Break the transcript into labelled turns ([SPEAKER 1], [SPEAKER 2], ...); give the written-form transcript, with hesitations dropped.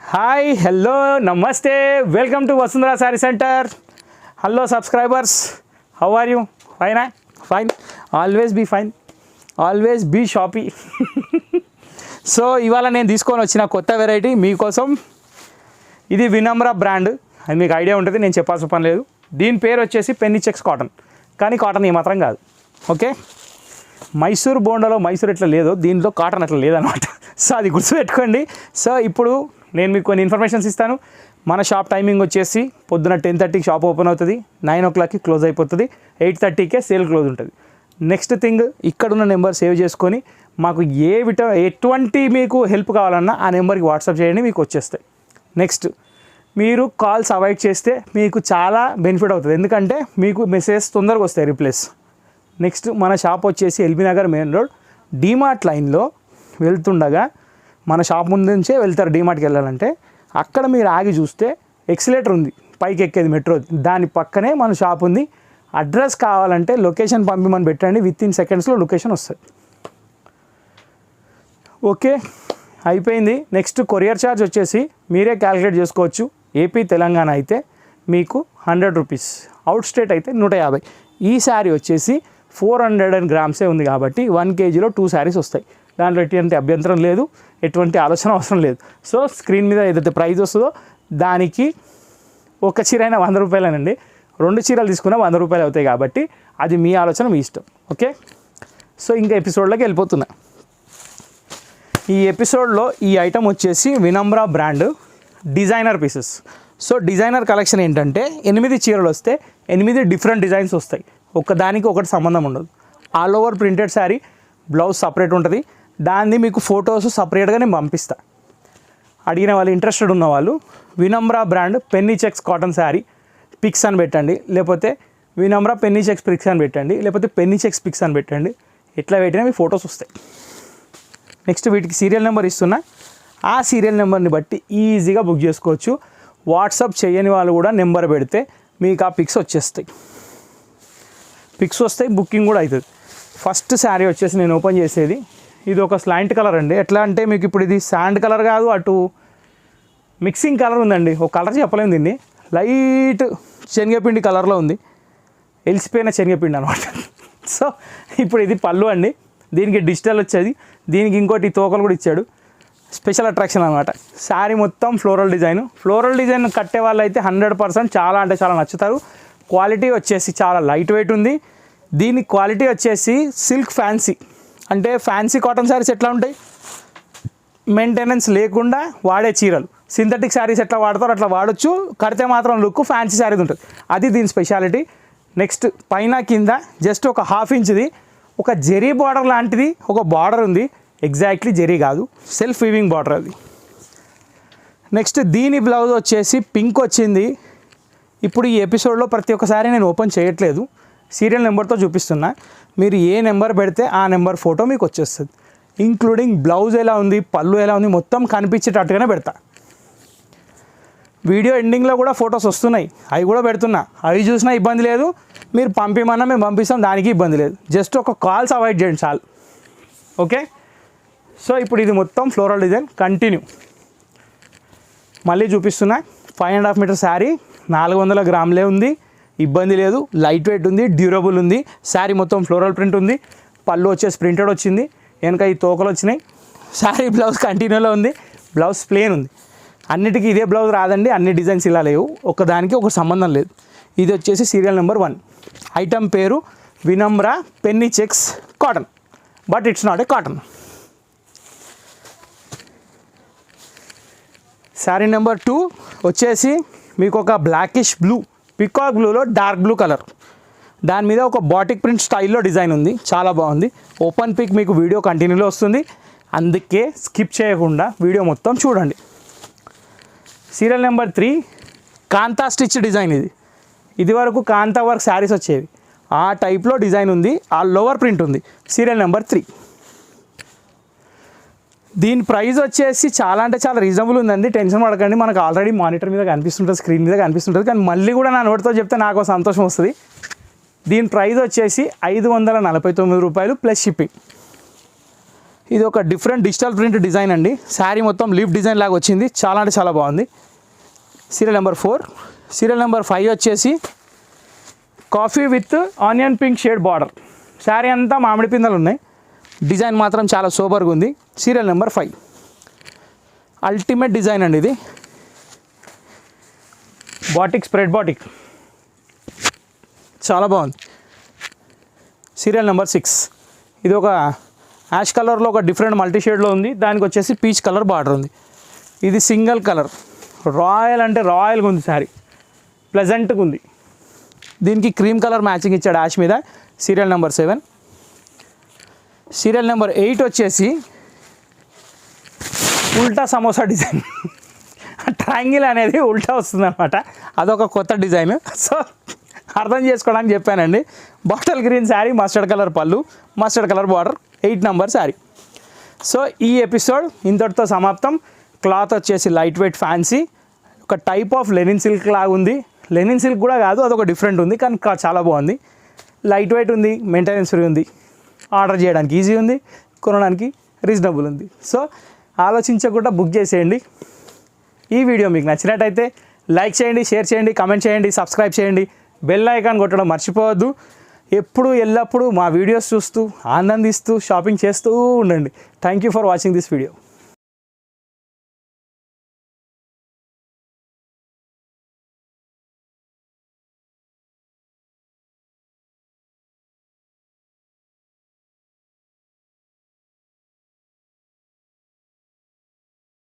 [SPEAKER 1] Hi hello నమస్తే welcome to Vasundhara sari centre. Hello subscribers, how are you? ఫైనా? Fine, always be fine, always be happy. So ఇవాళ నేను తీసుకొని వచ్చిన కొత్త వెరైటీ మీకోసం. ఇది వినమ్ర బ్రాండ్, అది మీకు ఐడియా ఉంటుంది, నేను చెప్పాల్సిన పని లేదు. దీని పేరు వచ్చేసి పెన్నీ చెక్స్ కాటన్, కానీ కాటన్ ఏమాత్రం కాదు. ఓకే, మైసూర్ బోండాలో మైసూర్ ఎట్లా లేదో దీంట్లో కాటన్ అట్లా లేదనమాట. సో అది గుర్తుపెట్టుకోండి. సో ఇప్పుడు నేను మీకు కొన్ని ఇన్ఫర్మేషన్స్ ఇస్తాను. మన షాప్ టైమింగ్ వచ్చేసి పొద్దున 10:30కి షాప్ ఓపెన్ అవుతుంది, 9 o'clockకి క్లోజ్ అయిపోతుంది, 8:30కే సేల్ క్లోజ్ ఉంటుంది. నెక్స్ట్ థింగ్, ఇక్కడున్న నెంబర్ సేవ్ చేసుకొని మాకు ఎటువంటి మీకు హెల్ప్ కావాలన్నా ఆ నెంబర్కి వాట్సాప్ చేయండి, మీకు వచ్చేస్తాయి. నెక్స్ట్, మీరు కాల్స్ అవాయిడ్ చేస్తే మీకు చాలా బెనిఫిట్ అవుతుంది, ఎందుకంటే మీకు మెసేజ్ తొందరగా వస్తాయి రిప్లేస్. నెక్స్ట్, మన షాప్ వచ్చేసి LB Nagar main road DMart లైన్లో వెళ్తుండగా, మన షాప్ ముందు నుంచే వెళ్తారు డీమార్ట్కి వెళ్ళాలంటే, అక్కడ మీరు ఆగి చూస్తే ఎక్సిలేటర్ ఉంది, పైకి ఎక్కేది మెట్రో, దాని పక్కనే మన షాప్ ఉంది. అడ్రస్ కావాలంటే లొకేషన్ పంపిమని పెట్టండి, విత్ ఇన్ సెకండ్స్లో లొకేషన్ వస్తుంది. ఓకే, అయిపోయింది. నెక్స్ట్, కొరియర్ ఛార్జ్ వచ్చేసి మీరే క్యాలిక్యులేట్ చేసుకోవచ్చు. ఏపీ తెలంగాణ అయితే మీకు 100 రూపీస్, అవుట్ స్టేట్ అయితే 150. ఈ శారీ వచ్చేసి 400 grams ఉంది కాబట్టి 1 kgలో 2 శారీస్ వస్తాయి. దాంట్లో ఎటువంటి అభ్యంతరం లేదు, ఎటువంటి ఆలోచన అవసరం లేదు. సో స్క్రీన్ మీద ఏదైతే ప్రైస్ వస్తుందో దానికి ఒక చీర అయినా 100 రూపాయలేనండి, 2 చీరలు తీసుకున్నా 100 రూపాయలు అవుతాయి కాబట్టి అది మీ ఆలోచన, మీ ఇష్టం. ఓకే, సో ఇంకా ఎపిసోడ్లోకి వెళ్ళిపోతున్నా. ఈ ఎపిసోడ్లో ఈ ఐటమ్ వచ్చేసి Vinamra brand designer pieces. So designer collection ఏంటంటే 8 చీరలు వస్తే 8 డిఫరెంట్ డిజైన్స్ వస్తాయి, ఒకదానికి ఒకటి సంబంధం ఉండదు. All over printed sari, blouse separate ఉంటుంది. దాన్ని మీకు ఫొటోస్ సపరేట్గా నేను పంపిస్తా. అడిగిన వాళ్ళు, ఇంట్రెస్టెడ్ ఉన్న వాళ్ళు Vinamra brand penny checks cotton sari pics అని పెట్టండి, లేకపోతే వినమ్ర పెన్నీ చెక్స్ పిక్స్ అని పెట్టండి, లేకపోతే పెన్నీ చెక్స్ పిక్స్ అని పెట్టండి. ఎట్లా పెట్టినా మీ ఫొటోస్ వస్తాయి. నెక్స్ట్, వీటికి సీరియల్ నెంబర్ ఇస్తున్నా, ఆ సీరియల్ నెంబర్ని బట్టి ఈజీగా బుక్ చేసుకోవచ్చు. వాట్సాప్ చేయని వాళ్ళు కూడా నెంబర్ పెడితే మీకు ఆ పిక్స్ వచ్చేస్తాయి, పిక్స్ వస్తాయి, బుకింగ్ కూడా అవుతుంది. ఫస్ట్ శారీ వచ్చేసి నేను ఓపెన్ చేసేది, ఇది ఒక స్లాంట్ కలర్ అండి. ఎట్లా అంటే మీకు ఇప్పుడు ఇది శాండ్ కలర్ కాదు, అటు మిక్సింగ్ కలర్ ఉందండి. ఒక కలర్ చెప్పలేము దీన్ని, లైట్ శనగపిండి కలర్లో ఉంది, ఎలిసిపోయిన శనగపిండి అనమాట. సో ఇప్పుడు ఇది పళ్ళు అండి, దీనికి డిజిటల్ వచ్చేది, దీనికి ఇంకోటి తోకలు కూడా ఇచ్చాడు, స్పెషల్ అట్రాక్షన్ అనమాట. శారీ మొత్తం ఫ్లోరల్ డిజైన్. ఫ్లోరల్ డిజైన్ కట్టే వాళ్ళు అయితే 100% చాలా అంటే చాలా నచ్చుతారు. క్వాలిటీ వచ్చేసి చాలా లైట్ వెయిట్ ఉంది. దీని క్వాలిటీ వచ్చేసి సిల్క్ ఫ్యాన్సీ, అంటే ఫ్యాన్సీ కాటన్ శారీస్ ఎట్లా ఉంటాయి, మెయింటెనెన్స్ లేకుండా వాడే చీరలు. సింథటిక్ శారీస్ ఎట్లా వాడతారో అట్లా వాడచ్చు, కడితే మాత్రం లుక్ ఫ్యాన్సీ శారీది ఉంటుంది, అది దీని స్పెషాలిటీ. నెక్స్ట్, పైన కింద జస్ట్ ఒక 1/2 ఇంచ్ది ఒక జెరీ బార్డర్ లాంటిది ఒక బార్డర్ ఉంది. ఎగ్జాక్ట్లీ జెరీ కాదు, సెల్ఫ్ వీవింగ్ బార్డర్ అది. నెక్స్ట్, దీని బ్లౌజ్ వచ్చేసి పింక్ వచ్చింది. ఇప్పుడు ఈ ఎపిసోడ్లో ప్రతి ఒక్కసారి నేను ఓపెన్ చేయట్లేదు, సీరియల్ నెంబర్తో చూపిస్తున్నా. మీరు ఏ నెంబర్ పెడితే ఆ నెంబర్ ఫోటో మీకు వచ్చేస్తుంది, ఇంక్లూడింగ్ బ్లౌజ్ ఎలా ఉంది, పళ్ళు ఎలా ఉంది, మొత్తం కనిపించేటట్టుగానే పెడతా. వీడియో ఎండింగ్లో కూడా ఫొటోస్ వస్తున్నాయి, అవి కూడా పెడుతున్నా. అవి చూసినా ఇబ్బంది లేదు, మీరు పంపిమన్నా మేము పంపిస్తాం, దానికి ఇబ్బంది లేదు. జస్ట్ ఒక కాల్స్ అవాయిడ్ చేయండి చాలు. ఓకే, సో ఇప్పుడు ఇది మొత్తం ఫ్లోరల్ డిజైన్ కంటిన్యూ. మళ్ళీ చూపిస్తున్నా. 5.5 మీటర్ శారీ, 400 గ్రాములే ఉంది, ఇబ్బంది లేదు, లైట్ వెయిట్ ఉంది, డ్యూరబుల్ ఉంది. శారీ మొత్తం ఫ్లోరల్ ప్రింట్ ఉంది, పళ్ళు వచ్చేసి ప్రింటెడ్ వచ్చింది, వెనక ఈ తోకలు వచ్చినాయి. శారీ బ్లౌజ్ కంటిన్యూలో ఉంది, బ్లౌజ్ ప్లేన్ ఉంది. అన్నిటికీ ఇదే బ్లౌజ్ రాదండి, అన్ని డిజైన్స్ ఇలా లేవు, ఒకదానికి ఒక సంబంధం లేదు. ఇది వచ్చేసి సీరియల్ నెంబర్ 1. ఐటమ్ పేరు Vinamra penny checks cotton, but it's not a cotton. Sari number 2 వచ్చేసి మీకు ఒక బ్లాకిష్ బ్లూ, పికాక్ బ్లూలో డార్క్ బ్లూ కలర్, దాని మీద ఒక బాటిక్ ప్రింట్ స్టైల్లో డిజైన్ ఉంది, చాలా బాగుంది. ఓపెన్ పిక్ మీకు వీడియో కంటిన్యూలో వస్తుంది, అందుకే స్కిప్ చేయకుండా వీడియో మొత్తం చూడండి. సీరియల్ నెంబర్ 3 కాంతా స్టిచ్ డిజైన్. ఇది వరకు కాంతా వర్క్ శారీస్ వచ్చేవి, ఆ టైప్లో డిజైన్ ఉంది, ఆ లోవర్ ప్రింట్ ఉంది. Serial number 3. దీని ప్రైస్ వచ్చేసి చాలా అంటే చాలా రీజనబుల్ ఉందండి, టెన్షన్ పడకండి. మనకు ఆల్రెడీ మానిటర్ మీద కనిపిస్తుంటుంది, స్క్రీన్ మీద కనిపిస్తుంటుంది, కానీ మళ్ళీ కూడా నా నోటితో చెప్తే నాకు సంతోషం వస్తుంది. దీని ప్రైస్ వచ్చేసి 549 రూపాయలు ప్లస్ షిప్పింగ్. ఇది ఒక డిఫరెంట్ డిజిటల్ ప్రింట్ డిజైన్ అండి. శారీ మొత్తం లీఫ్ డిజైన్ లాగా వచ్చింది, చాలా అంటే చాలా బాగుంది. Serial number 4. సీరియల్ నెంబర్ 5 వచ్చేసి coffee with onion pink shade border. Sari అంతా మామిడి పిందెలు ఉన్నాయి, డిజైన్ మాత్రం చాలా సూపర్గా ఉంది. సీరియల్ నెంబర్ 5 అల్టిమేట్ డిజైన్ అండి ఇది. బాటిక్ స్ప్రెడ్ బాటిక్ చాలా బాగుంది. సీరియల్ నెంబర్ 6 ఇది ఒక యాష్ కలర్లో ఒక డిఫరెంట్ మల్టీ షేడ్లో ఉంది, దానికి వచ్చేసి పీచ్ కలర్ బార్డర్ ఉంది. ఇది సింగిల్ కలర్, రాయల్ అంటే రాయల్గా ఉంది శారీ, ప్లెజెంట్గా ఉంది. దీనికి క్రీమ్ కలర్ మ్యాచింగ్ ఇచ్చాడు యాష్ మీద. Serial number 7. సీరియల్ నెంబర్ 8 వచ్చేసి ఉల్టా సమోసా డిజైన్. ట్రయాంగిల్ అనేది ఉల్టా వస్తుంది అనమాట, అదొక కొత్త డిజైన్. సో అర్థం చేసుకోవడానికి చెప్పానండి. Bottle green sari, mustard colour పళ్ళు, mustard colour border, 8 number sari. So ఈ ఎపిసోడ్ ఇంతటితో సమాప్తం. క్లాత్ వచ్చేసి లైట్ వెయిట్ ఫ్యాన్సీ, ఒక టైప్ ఆఫ్ లెనిన్ సిల్క్ లాగా ఉంది. లెనిన్ సిల్క్ కూడా కాదు, అదొక డిఫరెంట్ ఉంది, కానీ చాలా బాగుంది. లైట్ వెయిట్ ఉంది, మెయింటెనెన్స్ ఫ్రీ ఉంది, ఆర్డర్ చేయడానికి ఈజీ ఉంది, కొనడానికి రీజనబుల్ ఉంది. సో ఆలోచించకుండా బుక్ చేసేయండి. ఈ వీడియో మీకు నచ్చినట్టయితే లైక్ చేయండి, షేర్ చేయండి, కామెంట్ చేయండి, సబ్స్క్రైబ్ చేయండి, బెల్ ఐకాన్ కొట్టడం మర్చిపోవద్దు. ఎప్పుడు ఎల్లప్పుడూ మా వీడియోస్ చూస్తూ ఆనందిస్తూ షాపింగ్ చేస్తూ ఉండండి. Thank you for watching this video.